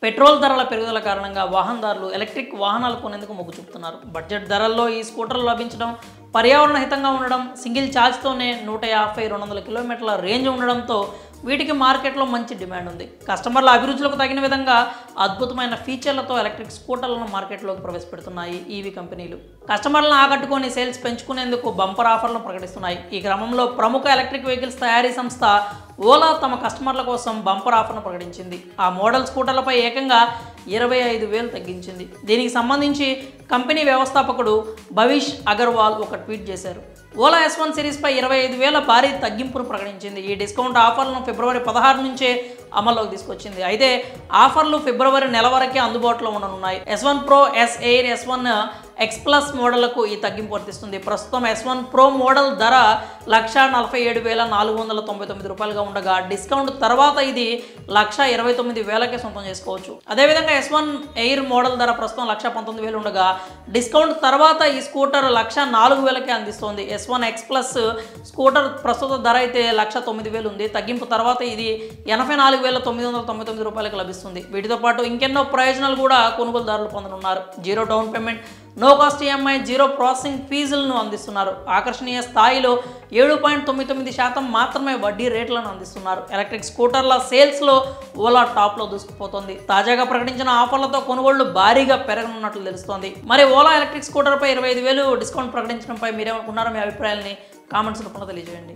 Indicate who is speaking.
Speaker 1: Petrol ధరల పెరుగుదల కారణంగా వాహనదారులు ఎలక్ట్రిక్ వాహనాలు కొనేందుకు మొగ్గు చూపుతున్నారు. బడ్జెట్ ధరల్లో ఈ స్కూటర్లు లభించడం, పర్యావరణ హితంగా ఉండడం, సింగిల్ ఛార్జ్తోనే 150-200 కిలోమీటర్ల రేంజ్ ఉండడంతో వీటికి మార్కెట్లో మంచి డిమాండ్ ఉంది. కస్టమర్ల అభిరుచులకు తగిన విధంగా అద్భుతమైన ఫీచర్లతో ఎలక్ట్రిక్ స్కూటర్లను మార్కెట్లోకి ప్రవేశపెడుతున్నాయి ఈవీ కంపెనీలు. కస్టమర్లను ఆకట్టుకొని సేల్స్ పెంచుకునేందుకు బంపర్ ఆఫర్లను ప్రకటిస్తున్నాయి. ఈ క్రమంలో ప్రముఖ ఎలక్ట్రిక్ వెహికల్స్ తయారీ సంస్థ ఓలా తమ కస్టమర్ల కోసం బంపర్ ఆఫర్ను ప్రకటించింది. ఆ మోడల్ స్కూటర్లపై ఏకంగా 25,000 తగ్గించింది. దీనికి సంబంధించి కంపెనీ వ్యవస్థాపకుడు భవిష్ అగర్వాల్ ఒక ట్వీట్ చేశారు. ఓలా S1 సిరీస్పై 25,000 భారీ తగ్గింపును ప్రకటించింది. ఈ డిస్కౌంట్ ఆఫర్లను ఫిబ్రవరి 16 నుంచే అమల్లోకి తీసుకొచ్చింది. అయితే ఆఫర్లు ఫిబ్రవరి నెల వరకే అందుబాటులో ఉండనున్నాయి. S1 Pro, S Air, S1 X Plus మోడళ్లకు ఈ తగ్గింపు వర్తిస్తుంది. ప్రస్తుతం S1 Pro మోడల్ ధర 147,499 రూపాయలుగా ఉండగా డిస్కౌంట్ తర్వాత ఇది 129,000కే సొంతం చేసుకోవచ్చు. అదేవిధంగా S1 Air మోడల్ ధర ప్రస్తుతం 119,000 ఉండగా డిస్కౌంట్ తర్వాత ఈ స్కూటర్ 104,000కే అందిస్తోంది. S1 X Plus స్కూటర్ ప్రస్తుత ధర అయితే 109,000 ఉంది. తగ్గింపు తర్వాత ఇది 84,999 రూపాయలకు లభిస్తుంది. వీటితో పాటు ఇంకెన్నో ప్రయోజనాలు కూడా కొనుగోలుదారులు పొందనున్నారు. Zero down payment, no cost EMI, zero processing ఫీజులను అందిస్తున్నారు. ఆకర్షణీయ స్థాయిలో 7.99% మాత్రమే వడ్డీ రేట్లను అందిస్తున్నారు. ఎలక్ట్రిక్ స్కూటర్ల సేల్స్లో ఓలా టాప్లో దూసుకుపోతోంది. తాజాగా ప్రకటించిన ఆఫర్లతో కొనుగోళ్లు భారీగా పెరగనున్నట్లు తెలుస్తోంది. మరి ఓలా ఎలక్ట్రిక్ స్కూటర్పై 25,000 డిస్కౌంట్ ప్రకటించడంపై మీరేమనుకున్నారో మీ అభిప్రాయాన్ని కామెంట్స్ రూపంలో తెలియజేయండి.